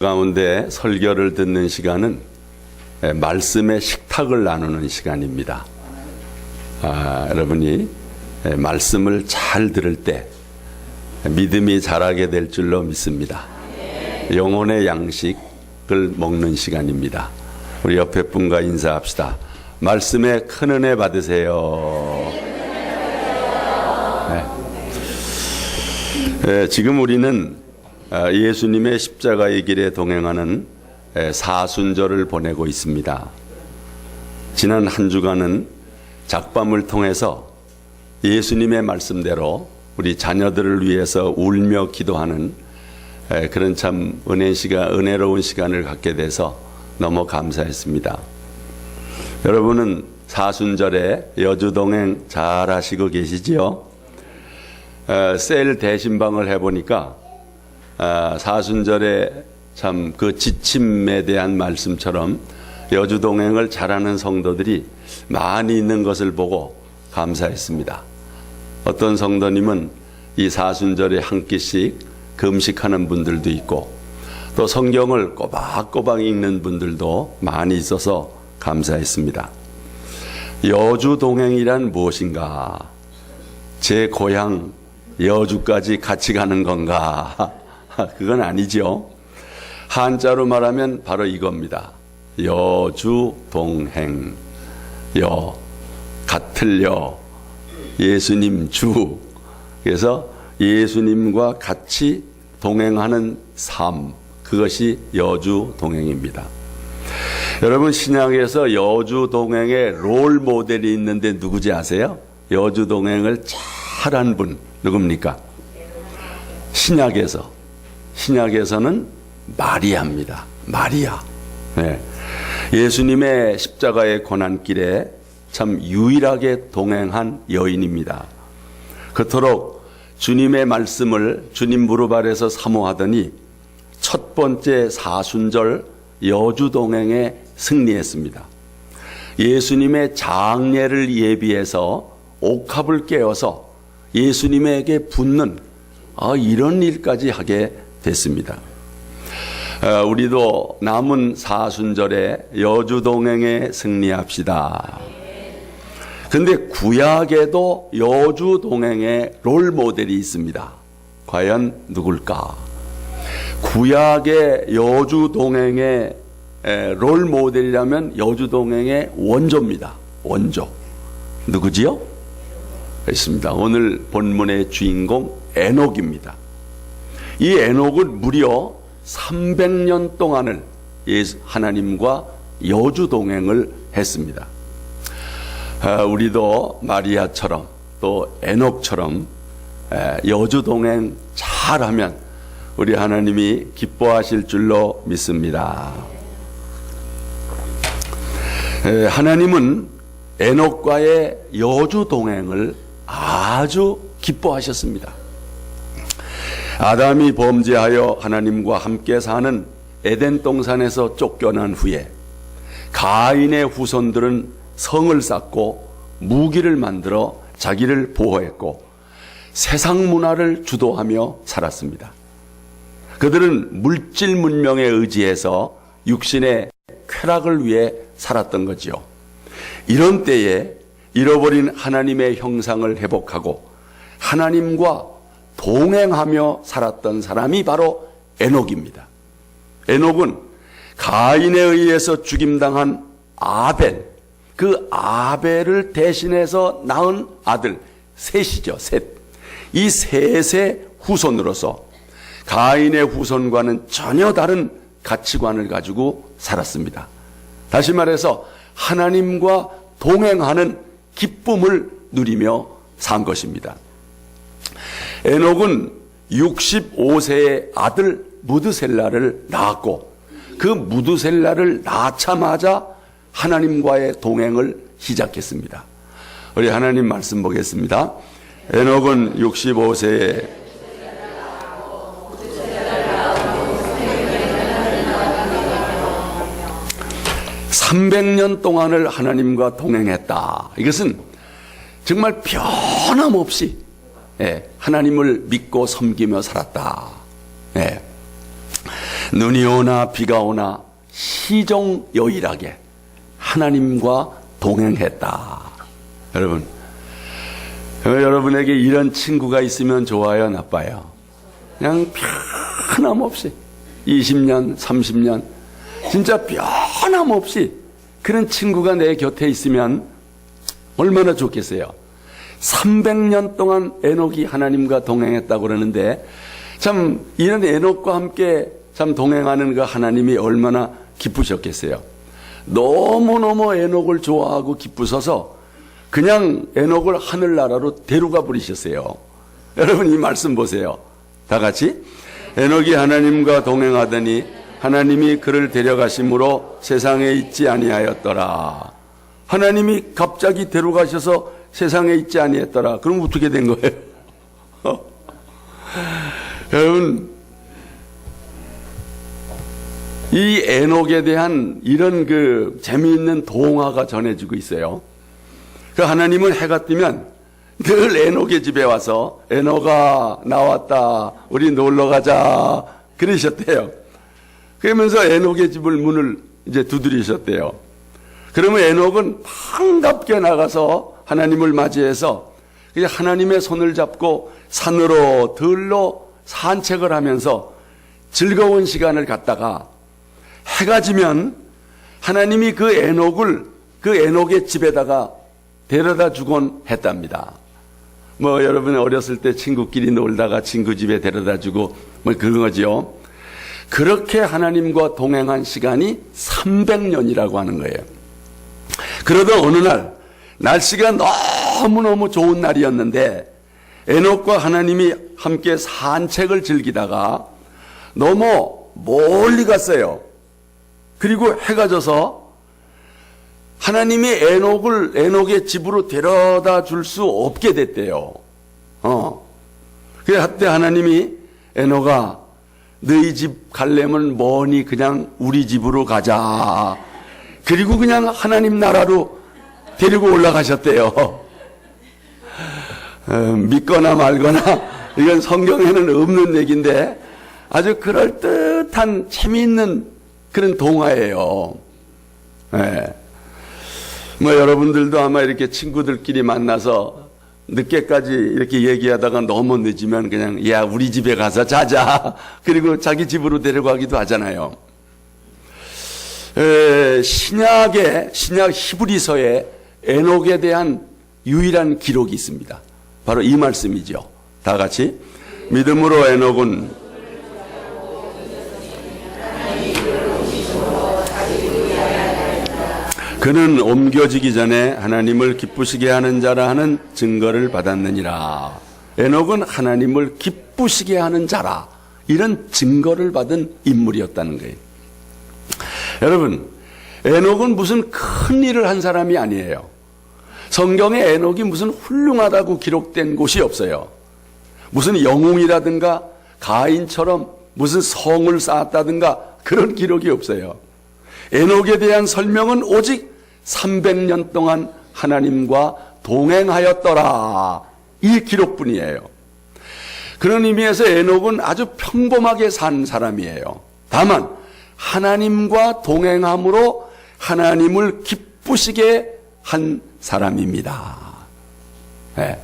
가운데 설교를 듣는 시간은 말씀의 식탁을 나누는 시간입니다. 여러분이 말씀을 잘 들을 때 믿음이 자라게 될 줄로 믿습니다. 영혼의 양식을 먹는 시간입니다. 우리 옆에 분과 인사합시다. 말씀에 큰 은혜 받으세요. 지금 우리는 예수님의 십자가의 길에 동행하는 사순절을 보내고 있습니다. 지난 한 주간은 작밤을 통해서 예수님의 말씀대로 우리 자녀들을 위해서 울며 기도하는 그런 참 은혜로운 시간을 갖게 돼서 너무 감사했습니다. 여러분은 사순절에 여주동행 잘 하시고 계시지요? 셀 대신방을 해보니까 사순절에 참 그 지침에 대한 말씀처럼 여주동행을 잘하는 성도들이 많이 있는 것을 보고 감사했습니다. 어떤 성도님은 이 사순절에 한 끼씩 금식하는 분들도 있고 또 성경을 꼬박꼬박 읽는 분들도 많이 있어서 감사했습니다. 여주동행이란 무엇인가? 제 고향 여주까지 같이 가는 건가? 그건 아니죠. 한자로 말하면 바로 이겁니다. 여주동행. 같을 예수님 주. 그래서 예수님과 같이 동행하는 삶. 그것이 여주동행입니다. 여러분, 신약에서 여주동행의 롤 모델이 있는데 누구지 아세요? 여주동행을 잘한 분 누굽니까? 신약에서는 마리아입니다. 마리아. 예수님의 십자가의 고난길에 참 유일하게 동행한 여인입니다. 그토록 주님의 말씀을 주님 무릎 아래서 사모하더니 첫 번째 사순절 여주동행에 승리했습니다. 예수님의 장례를 예비해서 옥합을 깨어서 예수님에게 붙는 이런 일까지 하게 됐습니다. 우리도 남은 사순절에 여주동행에 승리합시다. 근데 구약에도 여주동행의 롤모델이 있습니다. 과연 누굴까? 구약의 여주동행의 롤모델이라면 여주동행의 원조입니다. 원조. 누구지요? 있습니다. 오늘 본문의 주인공 에녹입니다. 이 에녹은 무려 300년 동안을 하나님과 여주동행을 했습니다. 우리도 마리아처럼 또 에녹처럼 여주동행 잘하면 우리 하나님이 기뻐하실 줄로 믿습니다. 하나님은 에녹과의 여주동행을 아주 기뻐하셨습니다. 아담이 범죄하여 하나님과 함께 사는 에덴 동산에서 쫓겨난 후에 가인의 후손들은 성을 쌓고 무기를 만들어 자기를 보호했고 세상 문화를 주도하며 살았습니다. 그들은 물질 문명에 의지해서 육신의 쾌락을 위해 살았던 거지요. 이런 때에 잃어버린 하나님의 형상을 회복하고 하나님과 동행하며 살았던 사람이 바로 에녹입니다. 에녹은 가인에 의해서 죽임당한 아벨, 그 아벨을 대신해서 낳은 아들 셋이죠. 셋. 이 셋의 후손으로서 가인의 후손과는 전혀 다른 가치관을 가지고 살았습니다. 다시 말해서 하나님과 동행하는 기쁨을 누리며 산 것입니다. 에녹은 65세의 아들 무드셀라를 낳았고 그 무드셀라를 낳자마자 하나님과의 동행을 시작했습니다. 우리 하나님 말씀 보겠습니다. 에녹은 65세에 (300년) 동안을 하나님과 동행했다. 이것은 정말 변함없이 하나님을 믿고 섬기며 살았다. 눈이 오나 비가 오나 시종요일하게 하나님과 동행했다. 여러분, 여러분에게 이런 친구가 있으면 좋아요, 나빠요? 그냥 변함없이 20년, 30년 진짜 변함없이 그런 친구가 내 곁에 있으면 얼마나 좋겠어요. 300년 동안 에녹이 하나님과 동행했다고 그러는데 참 이런 에녹과 함께 참 동행하는 그 하나님이 얼마나 기쁘셨겠어요. 너무너무 에녹을 좋아하고 기쁘셔서 그냥 에녹을 하늘나라로 데려가 버리셨어요. 여러분 이 말씀 보세요. 다 같이. 에녹이 하나님과 동행하더니 하나님이 그를 데려가심으로 세상에 있지 아니하였더라. 하나님이 갑자기 데려가셔서 세상에 있지 아니했더라. 그럼 어떻게 된 거예요? 여러분, 이 에녹에 대한 이런 그 재미있는 동화가 전해지고 있어요. 그 하나님은 해가 뜨면 늘 에녹의 집에 와서 에녹아 나왔다 우리 놀러 가자 그러셨대요. 그러면서 에녹의 집을 문을 이제 두드리셨대요. 그러면 에녹은 반갑게 나가서 하나님을 맞이해서 하나님의 손을 잡고 산으로 들로 산책을 하면서 즐거운 시간을 갖다가 해가 지면 하나님이 그 에녹의 집에다가 데려다 주곤 했답니다. 뭐 여러분 어렸을 때 친구끼리 놀다가 친구 집에 데려다 주고 뭐 그런 거죠. 그렇게 하나님과 동행한 시간이 300년이라고 하는 거예요. 그러던 어느 날 날씨가 너무너무 좋은 날이었는데 에녹과 하나님이 함께 산책을 즐기다가 너무 멀리 갔어요. 그리고 해가 져서 하나님이 에녹의 집으로 데려다 줄 수 없게 됐대요. 그때 하나님이 에녹아 너희 집 가려면 뭐니 그냥 우리 집으로 가자. 그리고 그냥 하나님 나라로 데리고 올라가셨대요. 믿거나 말거나 이건 성경에는 없는 얘기인데 아주 그럴듯한 재미있는 그런 동화예요. 네. 뭐 여러분들도 아마 이렇게 친구들끼리 만나서 늦게까지 이렇게 얘기하다가 너무 늦으면 그냥 야 우리 집에 가서 자자 그리고 자기 집으로 데려가기도 하잖아요. 신약 히브리서에 에녹에 대한 유일한 기록이 있습니다. 바로 이 말씀이죠. 다 같이 믿음으로 에녹은 그는 옮겨지기 전에 하나님을 기쁘시게 하는 자라 하는 증거를 받았느니라. 에녹은 하나님을 기쁘시게 하는 자라 이런 증거를 받은 인물이었다는 거예요. 여러분, 에녹은 무슨 큰 일을 한 사람이 아니에요. 성경에 에녹이 무슨 훌륭하다고 기록된 곳이 없어요. 무슨 영웅이라든가 가인처럼 무슨 성을 쌓았다든가 그런 기록이 없어요. 에녹에 대한 설명은 오직 300년 동안 하나님과 동행하였더라 이 기록뿐이에요. 그런 의미에서 에녹은 아주 평범하게 산 사람이에요. 다만 하나님과 동행함으로 하나님을 기쁘시게 한 사람입니다. 네.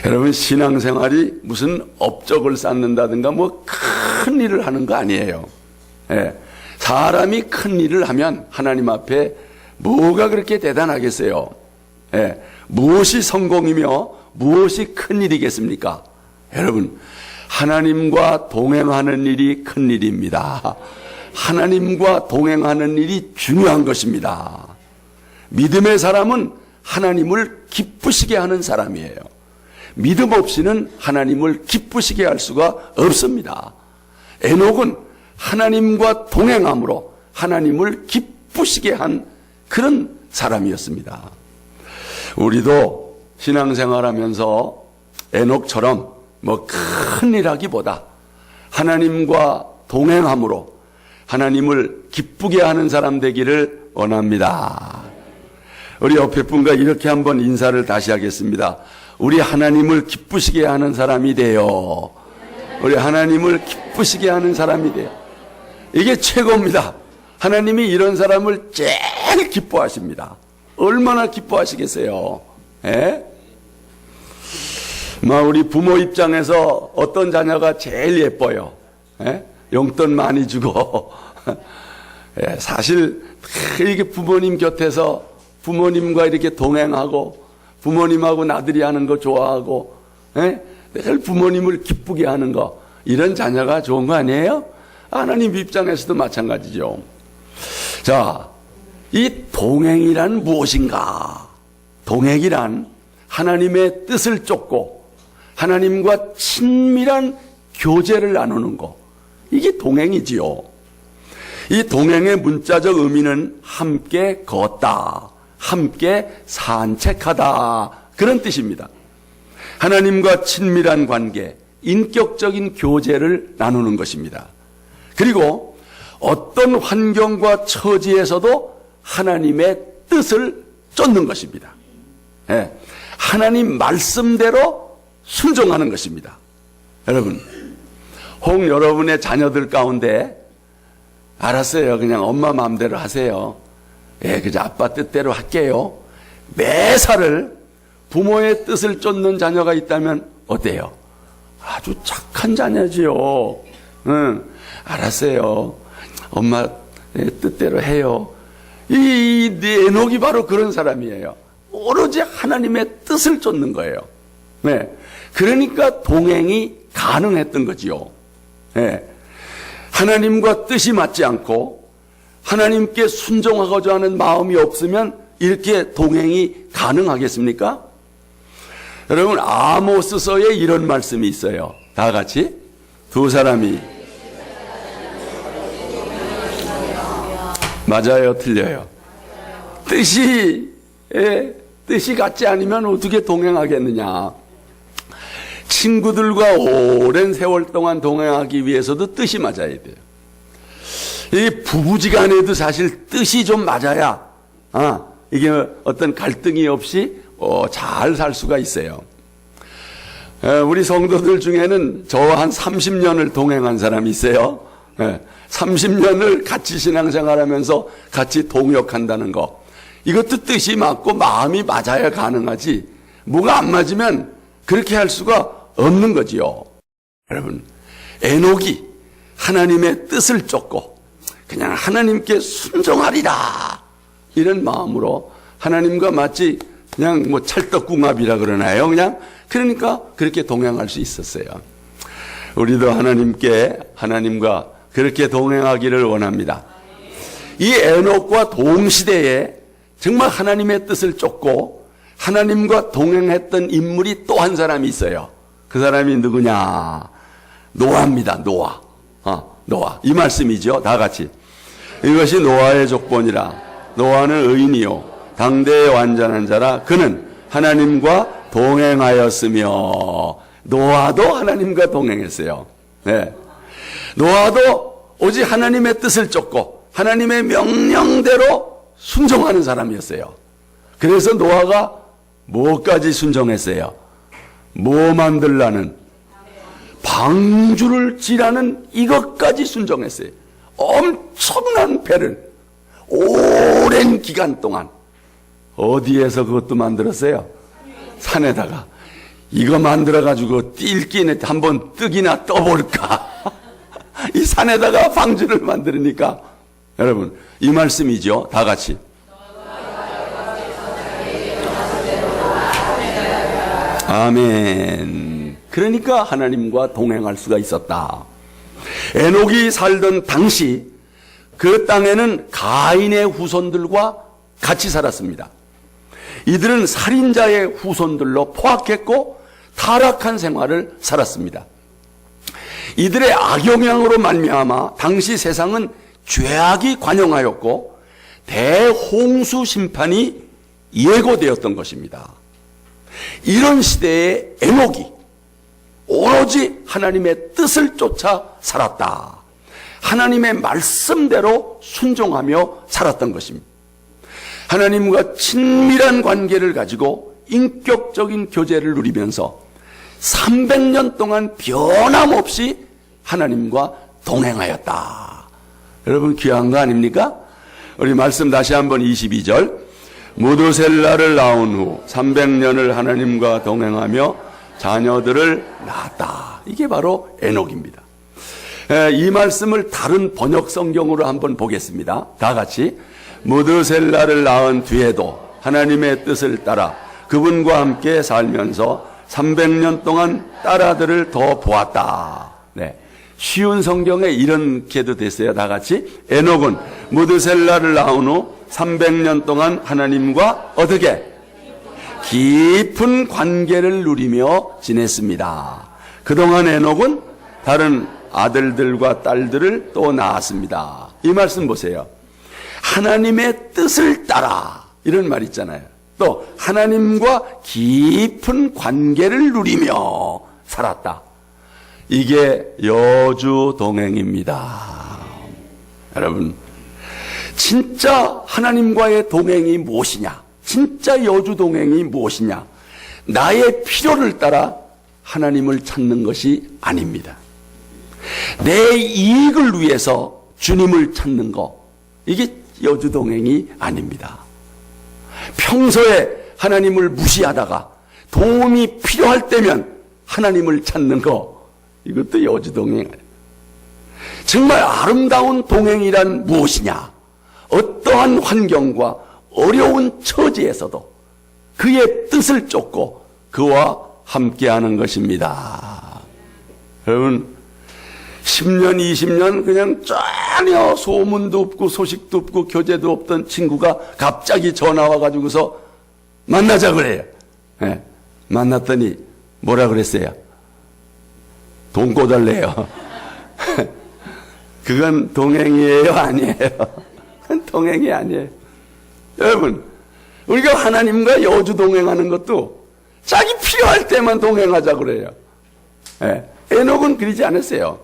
여러분 신앙생활이 무슨 업적을 쌓는다든가 뭐 큰 일을 하는 거 아니에요. 네. 사람이 큰 일을 하면 하나님 앞에 뭐가 그렇게 대단하겠어요? 예, 무엇이 성공이며 무엇이 큰 일이겠습니까? 여러분, 하나님과 동행하는 일이 큰 일입니다. 하나님과 동행하는 일이 중요한 것입니다. 믿음의 사람은 하나님을 기쁘시게 하는 사람이에요. 믿음 없이는 하나님을 기쁘시게 할 수가 없습니다. 에녹은 하나님과 동행함으로 하나님을 기쁘시게 한 그런 사람이었습니다. 우리도 신앙생활하면서 에녹처럼 뭐 큰일 하기보다 하나님과 동행함으로 하나님을 기쁘게 하는 사람 되기를 원합니다. 우리 옆에 분과 이렇게 한번 인사를 다시 하겠습니다. 우리 하나님을 기쁘시게 하는 사람이 돼요. 우리 하나님을 기쁘시게 하는 사람이 돼요. 이게 최고입니다. 하나님이 이런 사람을 제일 기뻐하십니다. 얼마나 기뻐하시겠어요? 예? 우리 부모 입장에서 어떤 자녀가 제일 예뻐요? 예? 용돈 많이 주고 예, 사실 이렇게 부모님 곁에서 부모님과 이렇게 동행하고 부모님하고 나들이 하는 거 좋아하고 예? 늘 부모님을 기쁘게 하는 거, 이런 자녀가 좋은 거 아니에요? 하나님 입장에서도 마찬가지죠. 자, 이 동행이란 무엇인가? 동행이란 하나님의 뜻을 쫓고 하나님과 친밀한 교제를 나누는 거, 이게 동행이지요. 이 동행의 문자적 의미는 함께 걷다, 함께 산책하다, 그런 뜻입니다. 하나님과 친밀한 관계, 인격적인 교제를 나누는 것입니다. 그리고 어떤 환경과 처지에서도 하나님의 뜻을 쫓는 것입니다. 예, 하나님 말씀대로 순종하는 것입니다. 여러분, 혹 여러분의 자녀들 가운데 알았어요, 그냥 엄마 마음대로 하세요, 예, 그저 아빠 뜻대로 할게요, 매사를 부모의 뜻을 쫓는 자녀가 있다면 어때요? 아주 착한 자녀지요. 응, 알았어요, 엄마 뜻대로 해요. 이 에녹이 바로 그런 사람이에요. 오로지 하나님의 뜻을 쫓는 거예요. 네, 그러니까 동행이 가능했던 거지요. 네, 하나님과 뜻이 맞지 않고 하나님께 순종하고자 하는 마음이 없으면 이렇게 동행이 가능하겠습니까? 여러분, 아모스서에 이런 말씀이 있어요. 다 같이 두 사람이, 맞아요, 틀려요? 뜻이 같지 않으면 어떻게 동행하겠느냐? 친구들과 오랜 세월 동안 동행하기 위해서도 뜻이 맞아야 돼요. 이 부부지간에도 사실 뜻이 좀 맞아야 이게 어떤 갈등이 없이 잘 살 수가 있어요. 우리 성도들 중에는 저와 한 30년을 동행한 사람이 있어요. 30년을 같이 신앙생활하면서 같이 동역한다는 거, 이것도 뜻이 맞고 마음이 맞아야 가능하지, 뭐가 안 맞으면 그렇게 할 수가 없는 거지요. 여러분, 에녹이 하나님의 뜻을 쫓고 그냥 하나님께 순종하리라, 이런 마음으로 하나님과 마치 그냥 뭐 찰떡궁합이라 그러나요? 그러니까 그렇게 동행할 수 있었어요. 우리도 하나님과 그렇게 동행하기를 원합니다. 이 에녹과 동시대에 정말 하나님의 뜻을 쫓고 하나님과 동행했던 인물이 또 한 사람이 있어요. 그 사람이 누구냐? 노아입니다. 노아. 이 말씀이죠. 다 같이. 이것이 노아의 족본이라. 노아는 의인이요 당대의 완전한 자라. 그는 하나님과 동행하였으며. 노아도 하나님과 동행했어요. 네. 노아도 오직 하나님의 뜻을 쫓고 하나님의 명령대로 순종하는 사람이었어요. 그래서 노아가 뭐까지 순종했어요? 뭐 만들라는? 방주를 지라는 이것까지 순종했어요. 엄청난 배를 오랜 기간 동안. 어디에서 그것도 만들었어요? 산에다가. 이거 만들어가지고 뛸기는 한번 뜨기나 떠볼까? 이 산에다가 방주를 만들으니까, 여러분, 이 말씀이죠. 다 같이. 아멘. 그러니까 하나님과 동행할 수가 있었다. 에녹이 살던 당시 그 땅에는 가인의 후손들과 같이 살았습니다. 이들은 살인자의 후손들로 포악했고 타락한 생활을 살았습니다. 이들의 악영향으로 말미암아 당시 세상은 죄악이 관영하였고 대홍수 심판이 예고되었던 것입니다. 이런 시대에 에녹이 오로지 하나님의 뜻을 쫓아 살았다. 하나님의 말씀대로 순종하며 살았던 것입니다. 하나님과 친밀한 관계를 가지고 인격적인 교제를 누리면서 300년 동안 변함없이 하나님과 동행하였다. 여러분 귀한 거 아닙니까? 우리 말씀 다시 한번 22절. 무드셀라를 낳은 후 300년을 하나님과 동행하며 자녀들을 낳았다. 이게 바로 에녹입니다. 이 말씀을 다른 번역 성경으로 한번 보겠습니다. 다 같이. 무드셀라를 낳은 뒤에도 하나님의 뜻을 따라 그분과 함께 살면서 300년 동안 딸아들을 더 보았다. 네. 쉬운 성경에 이렇게도 됐어요. 다 같이. 에녹은 무드셀라를 낳은 후 300년 동안 하나님과 어떻게? 깊은 관계를 누리며 지냈습니다. 그동안 에녹은 다른 아들들과 딸들을 또 낳았습니다. 이 말씀 보세요. 하나님의 뜻을 따라 이런 말 있잖아요. 또 하나님과 깊은 관계를 누리며 살았다. 이게 여주 동행입니다. 여러분, 진짜 하나님과의 동행이 무엇이냐? 진짜 여주 동행이 무엇이냐? 나의 필요를 따라 하나님을 찾는 것이 아닙니다. 내 이익을 위해서 주님을 찾는 거, 이게 여주 동행이 아닙니다. 평소에 하나님을 무시하다가 도움이 필요할 때면 하나님을 찾는 거, 이것도 여주 동행. 정말 아름다운 동행이란 무엇이냐? 어떠한 환경과 어려운 처지에서도 그의 뜻을 쫓고 그와 함께하는 것입니다. 여러분, 10년, 20년 그냥 전혀 소문도 없고 소식도 없고 교제도 없던 친구가 갑자기 전화 와가지고서 만나자 그래요. 네. 만났더니 뭐라 그랬어요? 돈 꿔달래요. 그건 동행이에요? 아니에요? 그건 동행이 아니에요. 여러분, 우리가 하나님과 여주 동행하는 것도 자기 필요할 때만 동행하자 그래요. 네. 에녹은 그러지 않았어요.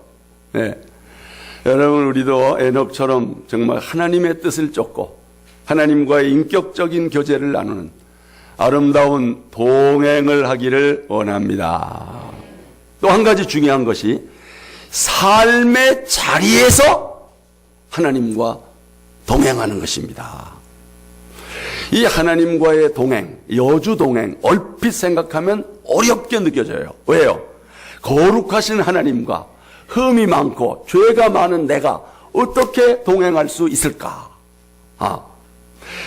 네. 여러분, 우리도 에녹처럼 정말 하나님의 뜻을 쫓고 하나님과의 인격적인 교제를 나누는 아름다운 동행을 하기를 원합니다. 또 한 가지 중요한 것이 삶의 자리에서 하나님과 동행하는 것입니다. 이 하나님과의 동행, 여주 동행, 얼핏 생각하면 어렵게 느껴져요. 왜요? 거룩하신 하나님과 흠이 많고 죄가 많은 내가 어떻게 동행할 수 있을까?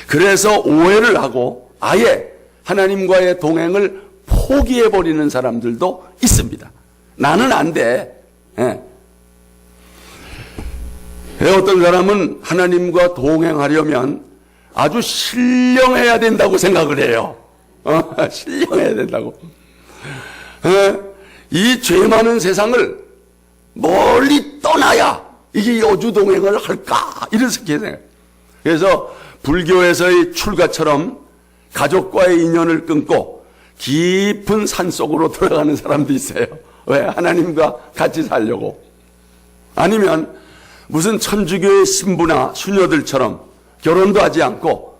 그래서 오해를 하고 아예 하나님과의 동행을 포기해버리는 사람들도 있습니다. 나는 안 돼. 예. 어떤 사람은 하나님과 동행하려면 아주 신령해야 된다고 생각을 해요. 신령해야 된다고. 이 죄 많은 세상을 멀리 떠나야 이게 여주 동행을 할까? 이렇게 생각해요. 그래서 불교에서의 출가처럼 가족과의 인연을 끊고 깊은 산속으로 들어가는 사람도 있어요. 왜? 하나님과 같이 살려고. 아니면 무슨 천주교의 신부나 수녀들처럼 결혼도 하지 않고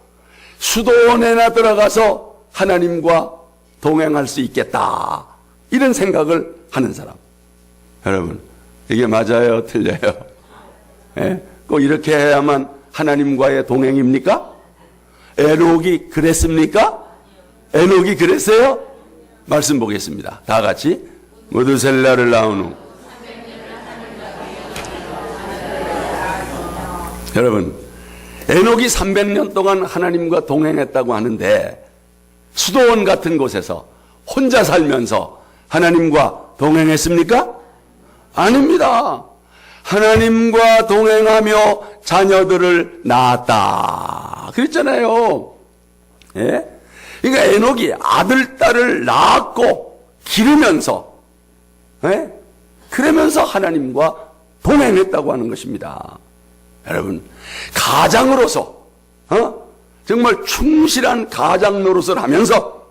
수도원에나 들어가서 하나님과 동행할 수 있겠다. 이런 생각을 하는 사람. 여러분, 이게 맞아요? 틀려요? 예? 꼭 이렇게 해야만 하나님과의 동행입니까? 에녹이 그랬습니까? 에녹이 그랬어요? 말씀 보겠습니다. 다 같이. 무드셀라를 낳은 후. 여러분, 에녹이 300년 동안 하나님과 동행했다고 하는데 수도원 같은 곳에서 혼자 살면서 하나님과 동행했습니까? 아닙니다. 하나님과 동행하며 자녀들을 낳았다. 그랬잖아요. 예? 그러니까 에녹이 아들, 딸을 낳았고 기르면서, 예? 그러면서 하나님과 동행했다고 하는 것입니다. 여러분, 가장으로서, 정말 충실한 가장 노릇을 하면서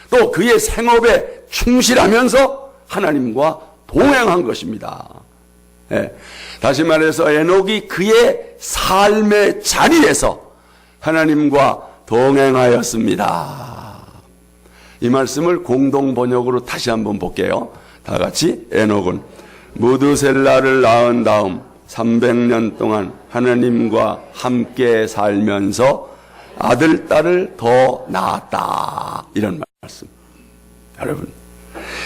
또 그의 생업에 충실하면서 하나님과 동행한 것입니다. 예. 다시 말해서 에녹이 그의 삶의 자리에서 하나님과 동행하였습니다. 이 말씀을 공동 번역으로 다시 한번 볼게요. 다 같이. 에녹은 무드셀라를 낳은 다음 300년 동안 하나님과 함께 살면서 아들, 딸을 더 낳았다. 이런 말씀. 여러분,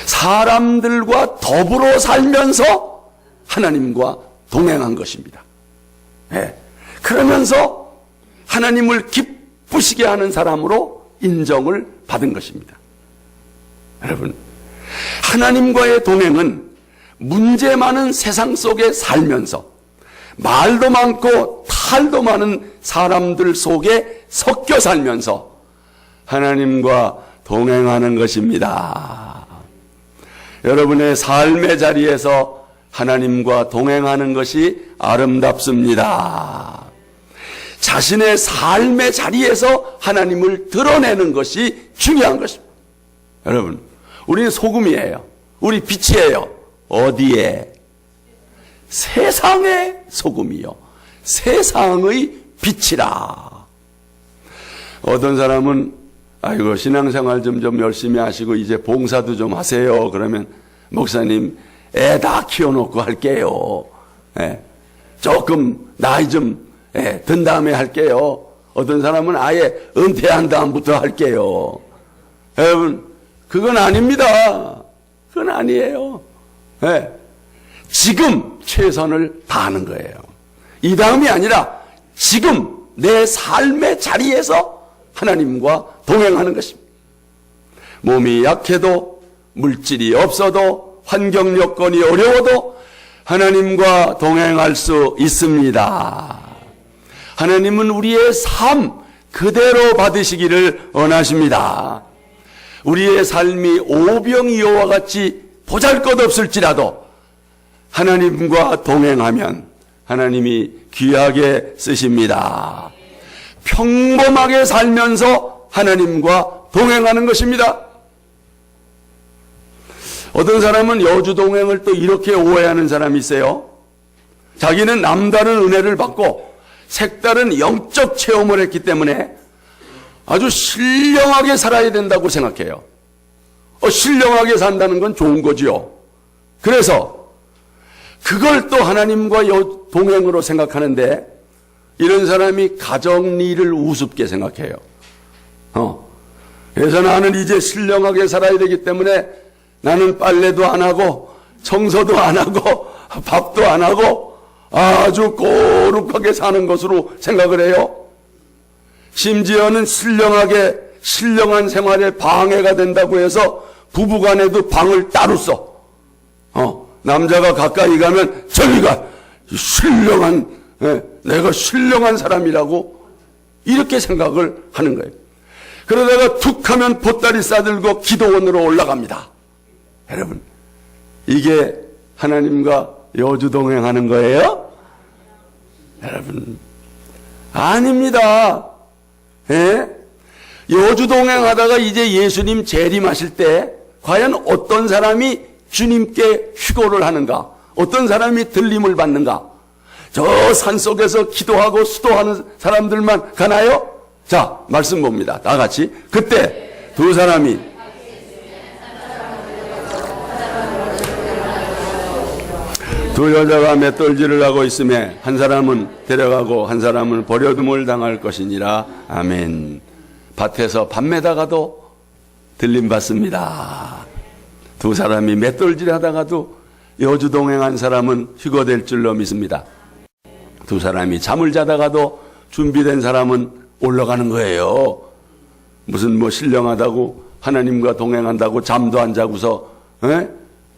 사람들과 더불어 살면서 하나님과 동행한 것입니다. 네. 그러면서 하나님을 기쁘시게 하는 사람으로 인정을 받은 것입니다. 여러분, 하나님과의 동행은 문제 많은 세상 속에 살면서 말도 많고 탈도 많은 사람들 속에 섞여 살면서 하나님과 동행하는 것입니다. 여러분의 삶의 자리에서 하나님과 동행하는 것이 아름답습니다. 자신의 삶의 자리에서 하나님을 드러내는 것이 중요한 것입니다. 여러분, 우리는 소금이에요. 우리 빛이에요. 어디에? 세상의 소금이요, 세상의 빛이라. 어떤 사람은 아이고 신앙생활 좀 열심히 하시고 이제 봉사도 좀 하세요. 그러면 목사님 애 다 키워놓고 할게요. 조금 나이 좀 든 다음에 할게요. 어떤 사람은 아예 은퇴한 다음부터 할게요. 여러분, 그건 아닙니다. 그건 아니에요. 지금 최선을 다하는 거예요. 이 다음이 아니라 지금 내 삶의 자리에서 하나님과 동행하는 것입니다. 몸이 약해도, 물질이 없어도, 환경 여건이 어려워도 하나님과 동행할 수 있습니다. 하나님은 우리의 삶 그대로 받으시기를 원하십니다. 우리의 삶이 오병이어와 같이 보잘것없을지라도 하나님과 동행하면 하나님이 귀하게 쓰십니다. 평범하게 살면서 하나님과 동행하는 것입니다. 어떤 사람은 여주동행을 또 이렇게 오해하는 사람이 있어요. 자기는 남다른 은혜를 받고 색다른 영적 체험을 했기 때문에 아주 신령하게 살아야 된다고 생각해요. 신령하게 산다는 건 좋은 거지요. 그래서 그걸 또 하나님과 동행으로 생각하는데 이런 사람이 가정일을 우습게 생각해요. 그래서 나는 이제 신령하게 살아야 되기 때문에 나는 빨래도 안 하고 청소도 안 하고 밥도 안 하고 아주 거룩하게 사는 것으로 생각을 해요. 심지어는 신령한 생활에 방해가 된다고 해서 부부간에도 방을 따로 써. 남자가 가까이 가면 저기가 내가 신령한 사람이라고 이렇게 생각을 하는 거예요. 그러다가 툭 하면 보따리 싸들고 기도원으로 올라갑니다. 여러분, 이게 하나님과 여주동행하는 거예요? 여러분, 아닙니다. 여주동행하다가 이제 예수님 재림하실 때 과연 어떤 사람이 주님께 휴거를 하는가? 어떤 사람이 들림을 받는가? 저 산속에서 기도하고 수도하는 사람들만 가나요? 자, 말씀 봅니다. 다 같이. 그때 두 사람이 두 여자가 맷돌질을 하고 있음에 한 사람은 데려가고 한 사람은 버려둠을 당할 것이니라. 아멘. 밭에서 밥 매다가도 들림 받습니다. 두 사람이 맷돌질 하다가도 여주동행한 사람은 휴거될 줄로 믿습니다. 두 사람이 잠을 자다가도 준비된 사람은 올라가는 거예요. 무슨 신령하다고 하나님과 동행한다고 잠도 안 자고서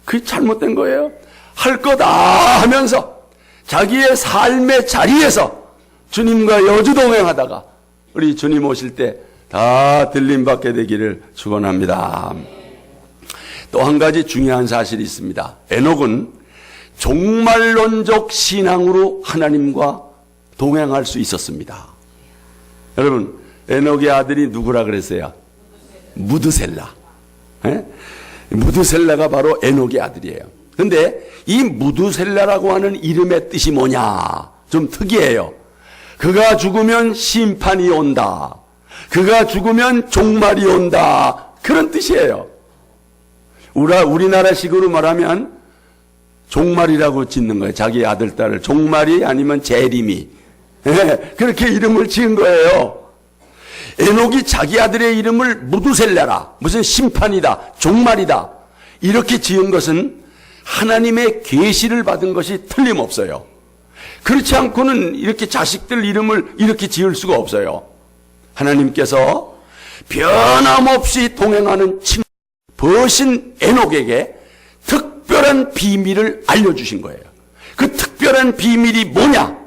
그게 잘못된 거예요. 할 거 다 하면서 자기의 삶의 자리에서 주님과 여주동행하다가 우리 주님 오실 때 다 들림받게 되기를 축원합니다. 또 한 가지 중요한 사실이 있습니다. 에녹은 종말론적 신앙으로 하나님과 동행할 수 있었습니다. 여러분, 에녹의 아들이 누구라 그랬어요? 무드셀라. 무드셀라가 바로 에녹의 아들이에요. 근데 이 무드셀라라고 하는 이름의 뜻이 뭐냐? 좀 특이해요. 그가 죽으면 심판이 온다. 그가 죽으면 종말이 온다. 그런 뜻이에요. 우리나라식으로 말하면 종말이라고 짓는 거예요. 자기 아들, 딸을. 종말이 아니면 재림이. 그렇게 이름을 지은 거예요. 에녹이 자기 아들의 이름을 무두셀라라, 무슨 심판이다, 종말이다, 이렇게 지은 것은 하나님의 계시를 받은 것이 틀림없어요. 그렇지 않고는 이렇게 자식들 이름을 이렇게 지을 수가 없어요. 하나님께서 변함없이 동행하는 버신 에녹에게 특별한 비밀을 알려주신 거예요. 그 특별한 비밀이 뭐냐?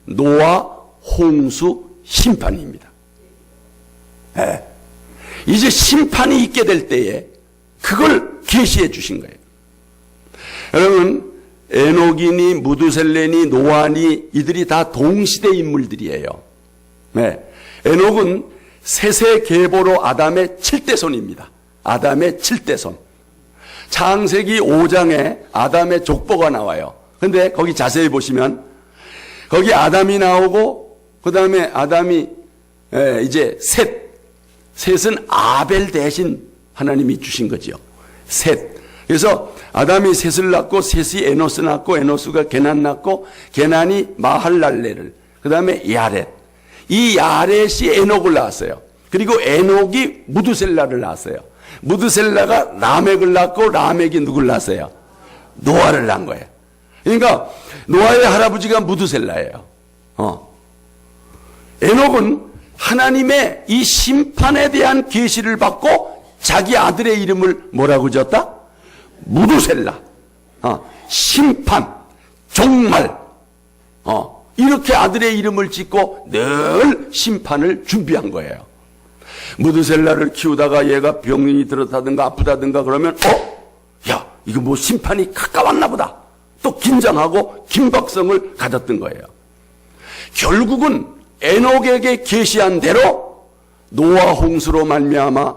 노아 홍수 심판입니다. 네. 이제 심판이 있게 될 때에 그걸 계시해 주신 거예요. 여러분, 에녹이니 무두셀레니 노아니 이들이 다 동시대 인물들이에요. 네. 에녹은 셋의 계보로 아담의 7대손입니다. 아담의 7대손. 창세기 5장에 아담의 족보가 나와요. 근데 거기 자세히 보시면 거기 아담이 나오고 그 다음에 아담이 이제 셋은 아벨 대신 하나님이 주신 거죠. 셋. 그래서 아담이 셋을 낳고 셋이 에노스 낳고 에노스가 게난 낳고 게난이 마할랄레를 그 다음에 야렛. 이 야렛이 에녹을 낳았어요. 그리고 에녹이 무두셀라를 낳았어요. 무두셀라가 라멕을 낳고 라멕이 누굴 낳았어요? 노아를 낳은 거예요. 그러니까 노아의 할아버지가 무두셀라예요. 에녹은 하나님의 이 심판에 대한 계시를 받고 자기 아들의 이름을 뭐라고 지었다? 무두셀라. 심판, 종말. 이렇게 아들의 이름을 짓고 늘 심판을 준비한 거예요. 무두셀라를 키우다가 얘가 병이 들었다든가 아프다든가 그러면 야, 이거 뭐 심판이 가까웠나 보다. 또 긴장하고 긴박성을 가졌던 거예요. 결국은 에녹에게 계시한 대로 노아 홍수로 말미암아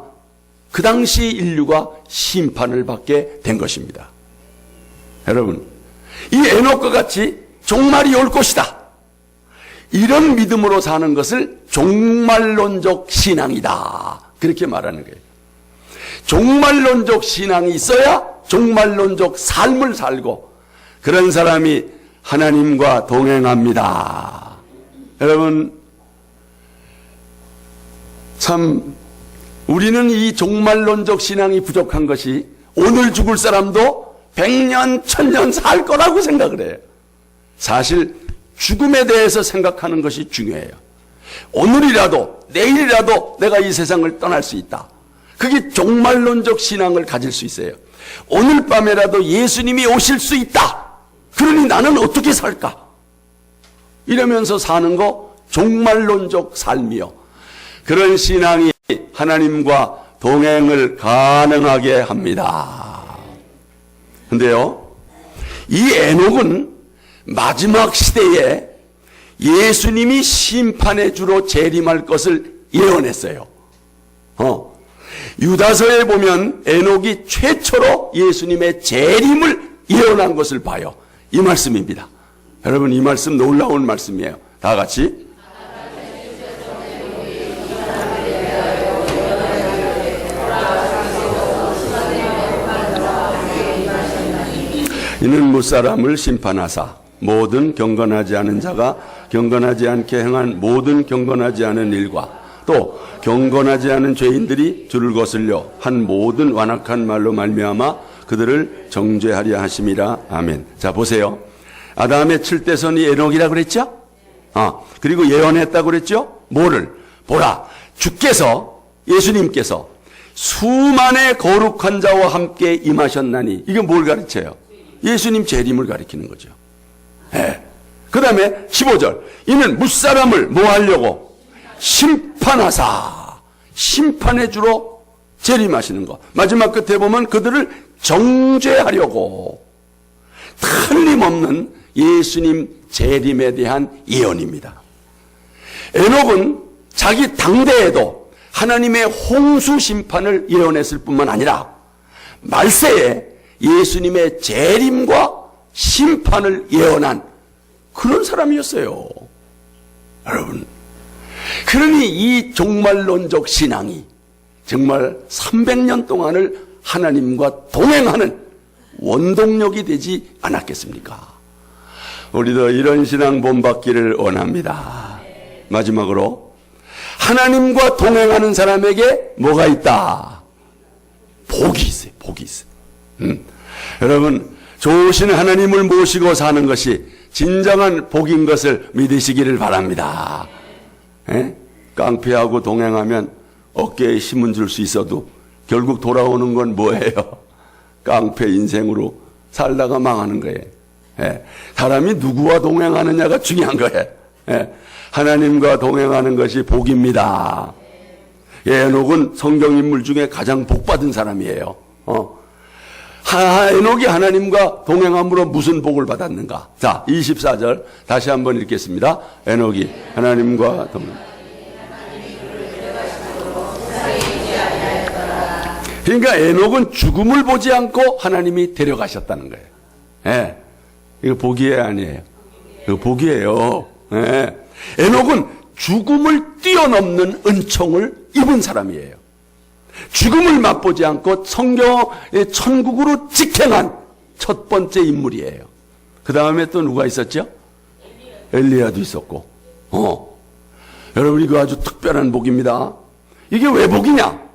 그 당시 인류가 심판을 받게 된 것입니다. 여러분, 이 에녹과 같이 종말이 올 것이다, 이런 믿음으로 사는 것을 종말론적 신앙이다, 그렇게 말하는 거예요. 종말론적 신앙이 있어야 종말론적 삶을 살고 그런 사람이 하나님과 동행합니다. 여러분, 참 우리는 이 종말론적 신앙이 부족한 것이 오늘 죽을 사람도 100년, 1000년 살 거라고 생각을 해요. 사실 죽음에 대해서 생각하는 것이 중요해요. 오늘이라도 내일이라도 내가 이 세상을 떠날 수 있다. 그게 종말론적 신앙을 가질 수 있어요. 오늘 밤에라도 예수님이 오실 수 있다. 그러니 나는 어떻게 살까? 이러면서 사는 거 종말론적 삶이요. 그런 신앙이 하나님과 동행을 가능하게 합니다. 근데요, 이 에녹은 마지막 시대에 예수님이 심판의 주로 재림할 것을 예언했어요. 유다서에 보면 에녹이 최초로 예수님의 재림을 예언한 것을 봐요. 이 말씀입니다. 여러분, 이 말씀 놀라운 말씀이에요. 다 같이. 이는 무사람을 심판하사 모든 경건하지 않은 자가 경건하지 않게 행한 모든 경건하지 않은 일과 또 경건하지 않은 죄인들이 주를 거슬려 한 모든 완악한 말로 말미암아 그들을 정죄하려 하심이라. 아멘. 자, 보세요. 아담의 7대손이 에녹이라고 그랬죠? 그리고 예언했다고 그랬죠? 뭐를? 보라, 주께서, 예수님께서 수만의 거룩한 자와 함께 임하셨나니. 이게 뭘 가르쳐요? 예수님 재림을 가리키는 거죠. 그 다음에 15절. 이는 무사람을 뭐 하려고? 심판하사. 심판의 주로 재림하시는 거. 마지막 끝에 보면 그들을 정죄하려고. 틀림없는 예수님 재림에 대한 예언입니다. 에녹은 자기 당대에도 하나님의 홍수 심판을 예언했을 뿐만 아니라 말세에 예수님의 재림과 심판을 예언한 그런 사람이었어요. 여러분, 그러니 이 종말론적 신앙이 정말 300년 동안을 하나님과 동행하는 원동력이 되지 않았겠습니까? 우리도 이런 신앙 본받기를 원합니다. 마지막으로 하나님과 동행하는 사람에게 뭐가 있다? 복이 있어요. 복이 있어요. 여러분, 좋으신 하나님을 모시고 사는 것이 진정한 복인 것을 믿으시기를 바랍니다. 깡패하고 동행하면 어깨에 힘은 줄 수 있어도 결국 돌아오는 건 뭐예요? 깡패 인생으로 살다가 망하는 거예요. 사람이 누구와 동행하느냐가 중요한 거예요. 하나님과 동행하는 것이 복입니다. 에녹은 성경 인물 중에 가장 복받은 사람이에요. 에녹이 하나님과 동행함으로 무슨 복을 받았는가? 자, 24절 다시 한번 읽겠습니다. 에녹이 하나님과 동행. 그러니까 에녹은 죽음을 보지 않고 하나님이 데려가셨다는 거예요. 이거 복이에요, 아니에요? 이거 복이에요. 에녹은 죽음을 뛰어넘는 은총을 입은 사람이에요. 죽음을 맛보지 않고 성경의 천국으로 직행한 첫 번째 인물이에요. 그 다음에 또 누가 있었죠? 엘리야도 있었고. 여러분, 이거 아주 특별한 복입니다. 이게 왜 복이냐?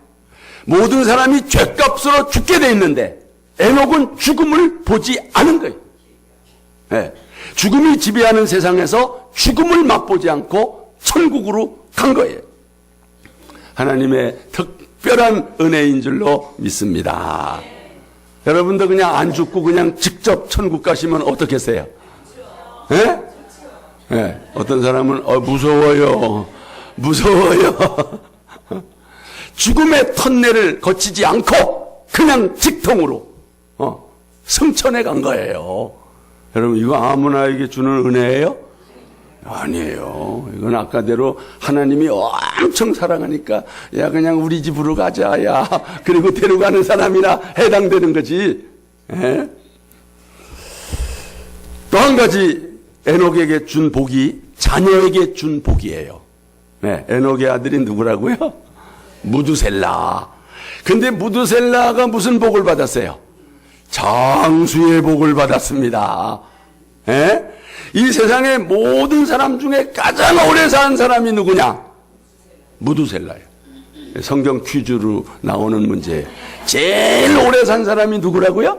모든 사람이 죗값으로 죽게 돼 있는데 에녹은 죽음을 보지 않은 거예요. 죽음이 지배하는 세상에서 죽음을 맛보지 않고 천국으로 간 거예요. 하나님의 특별한 은혜인 줄로 믿습니다. 여러분도 그냥 안 죽고 그냥 직접 천국 가시면 어떻겠어요? 어떤 사람은 무서워요. 죽음의 터널을 거치지 않고 그냥 직통으로 승천해 간 거예요. 여러분, 이거 아무나에게 주는 은혜예요? 아니에요. 이건 아까대로 하나님이 엄청 사랑하니까 야 그냥 우리 집으로 가자 야 그리고 데려가는 사람이나 해당되는 거지. 또 한 가지 에녹에게 준 복이 자녀에게 준 복이에요. 에녹의 아들이 누구라고요? 무두셀라. 근데 무두셀라가 무슨 복을 받았어요? 장수의 복을 받았습니다. 이 세상의 모든 사람 중에 가장 오래 산 사람이 누구냐? 무두셀라예요. 성경 퀴즈로 나오는 문제예요. 제일 오래 산 사람이 누구라고요?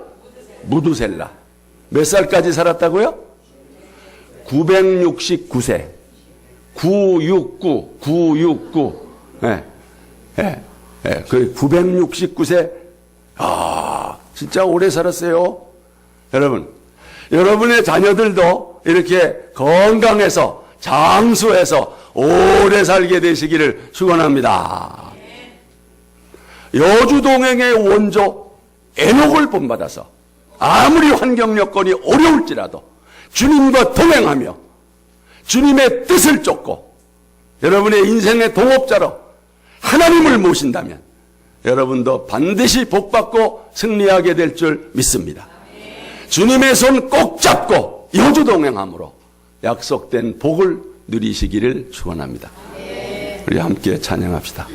무두셀라. 몇 살까지 살았다고요? 969세. 969. 그 969세. 진짜 오래 살았어요. 여러분, 여러분의 자녀들도 이렇게 건강해서 장수해서 오래 살게 되시기를 축원합니다. 여주동행의 원조 에녹을 본받아서 아무리 환경 여건이 어려울지라도 주님과 동행하며 주님의 뜻을 쫓고 여러분의 인생의 동업자로 하나님을 모신다면 여러분도 반드시 복받고 승리하게 될 줄 믿습니다. 주님의 손 꼭 잡고 여주동행함으로 약속된 복을 누리시기를 축원합니다. 우리 함께 찬양합시다.